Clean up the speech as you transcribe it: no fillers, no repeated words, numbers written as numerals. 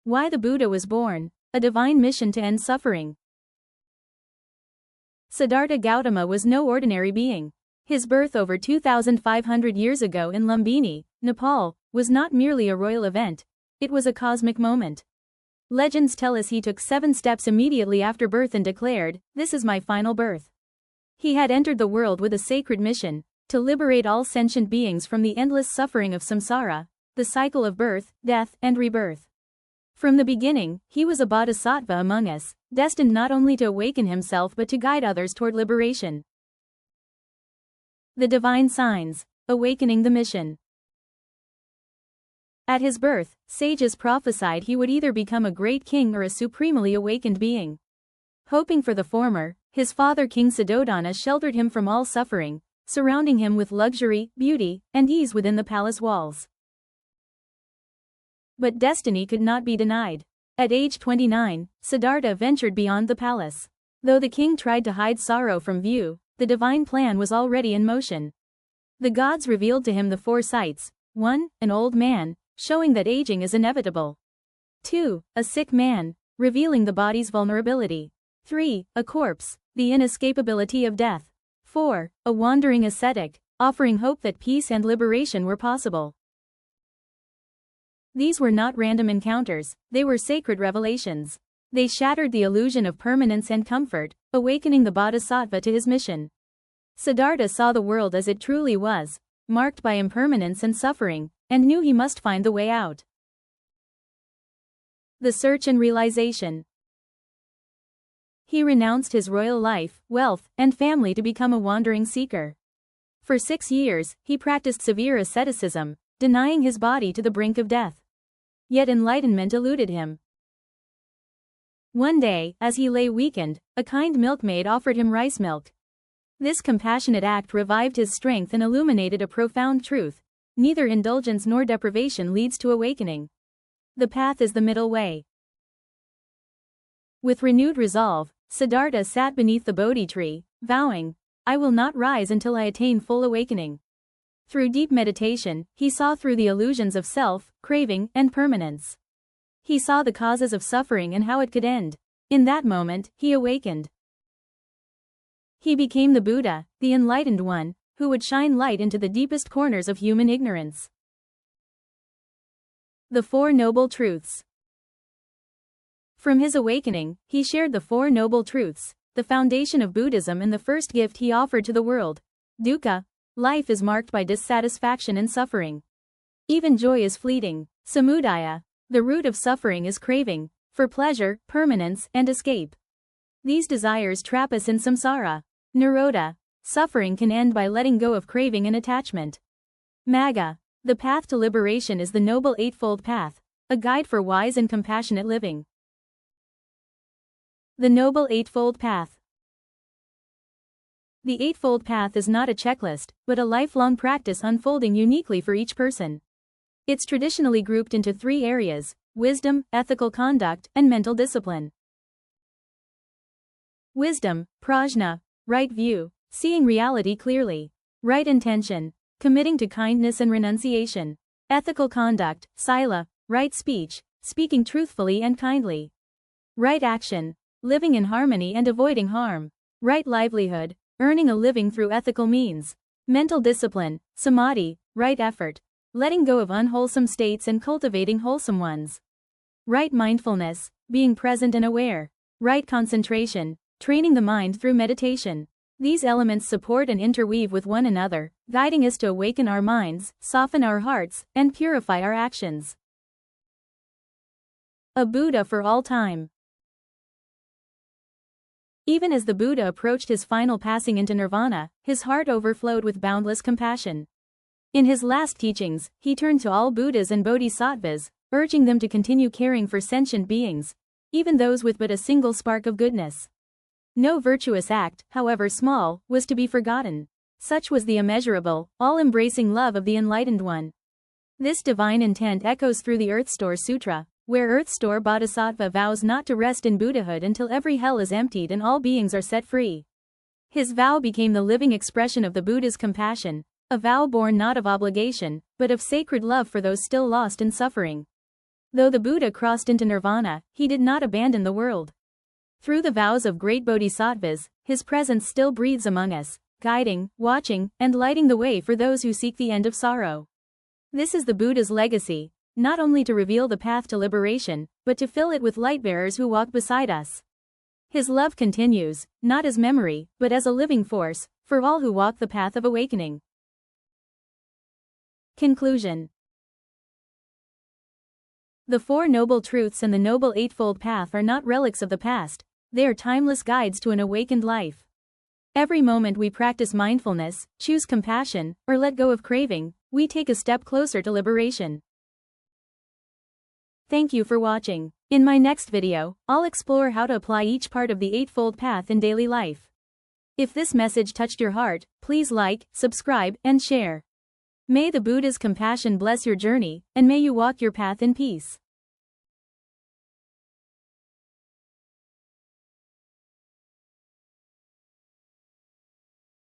Why the Buddha was born, a divine mission to end suffering. Siddhartha Gautama was no ordinary being. His birth over 2,500 years ago in Lumbini, Nepal, was not merely a royal event, it was a cosmic moment. Legends tell us he took 7 steps immediately after birth and declared, "This is my final birth." He had entered the world with a sacred mission, to liberate all sentient beings from the endless suffering of samsara, the cycle of birth, death, and rebirth. From the beginning, he was a bodhisattva among us, destined not only to awaken himself but to guide others toward liberation. The divine signs, awakening the mission. At his birth, sages prophesied he would either become a great king or a supremely awakened being. Hoping for the former, his father King Suddhodana sheltered him from all suffering, surrounding him with luxury, beauty, and ease within the palace walls. But destiny could not be denied. At age 29, Siddhartha ventured beyond the palace. Though the king tried to hide sorrow from view, the divine plan was already in motion. The gods revealed to him the 4 sights: 1. An old man, showing that aging is inevitable. 2. A sick man, revealing the body's vulnerability. 3. A corpse, the inescapability of death. 4. A wandering ascetic, offering hope that peace and liberation were possible. These were not random encounters, they were sacred revelations. They shattered the illusion of permanence and comfort, awakening the bodhisattva to his mission. Siddhartha saw the world as it truly was, marked by impermanence and suffering, and knew he must find the way out. The search and realization. He renounced his royal life, wealth, and family to become a wandering seeker. For 6 years, he practiced severe asceticism, denying his body to the brink of death. Yet enlightenment eluded him. One day, as he lay weakened, a kind milkmaid offered him rice milk. This compassionate act revived his strength and illuminated a profound truth: neither indulgence nor deprivation leads to awakening. The path is the middle way. With renewed resolve, Siddhartha sat beneath the Bodhi tree, vowing, "I will not rise until I attain full awakening." Through deep meditation, he saw through the illusions of self, craving, and permanence. He saw the causes of suffering and how it could end. In that moment, he awakened. He became the Buddha, the enlightened one, who would shine light into the deepest corners of human ignorance. The 4 Noble Truths. From his awakening, he shared the 4 Noble Truths, the foundation of Buddhism and the first gift he offered to the world. Dukkha, life is marked by dissatisfaction and suffering. Even joy is fleeting. Samudaya, the root of suffering is craving, for pleasure, permanence, and escape. These desires trap us in samsara. Nirodha, suffering can end by letting go of craving and attachment. Magga, the path to liberation is the Noble Eightfold Path, a guide for wise and compassionate living. The Noble Eightfold Path. The Eightfold Path is not a checklist, but a lifelong practice unfolding uniquely for each person. It's traditionally grouped into 3 areas: wisdom, ethical conduct, and mental discipline. Wisdom, prajna, right view, seeing reality clearly. Right intention, committing to kindness and renunciation. Ethical conduct, sila, right speech, speaking truthfully and kindly. Right action, living in harmony and avoiding harm. Right livelihood, earning a living through ethical means. Mental discipline, samadhi, right effort, letting go of unwholesome states and cultivating wholesome ones. Right mindfulness, being present and aware. Right concentration, training the mind through meditation. These elements support and interweave with one another, guiding us to awaken our minds, soften our hearts, and purify our actions. A Buddha for all time. Even as the Buddha approached his final passing into nirvana, his heart overflowed with boundless compassion. In his last teachings, he turned to all Buddhas and Bodhisattvas, urging them to continue caring for sentient beings, even those with but a single spark of goodness. No virtuous act, however small, was to be forgotten. Such was the immeasurable, all-embracing love of the Enlightened One. This divine intent echoes through the Earth Store Sutra, where Earth Store Bodhisattva vows not to rest in Buddhahood until every hell is emptied and all beings are set free. His vow became the living expression of the Buddha's compassion, a vow born not of obligation, but of sacred love for those still lost in suffering. Though the Buddha crossed into nirvana, he did not abandon the world. Through the vows of great bodhisattvas, his presence still breathes among us, guiding, watching, and lighting the way for those who seek the end of sorrow. This is the Buddha's legacy, not only to reveal the path to liberation, but to fill it with light-bearers who walk beside us. His love continues, not as memory, but as a living force, for all who walk the path of awakening. Conclusion. The Four Noble Truths and the Noble Eightfold Path are not relics of the past, they are timeless guides to an awakened life. Every moment we practice mindfulness, choose compassion, or let go of craving, we take a step closer to liberation. Thank you for watching. In my next video, I'll explore how to apply each part of the Eightfold Path in daily life. If this message touched your heart, please like, subscribe, and share. May the Buddha's compassion bless your journey, and may you walk your path in peace.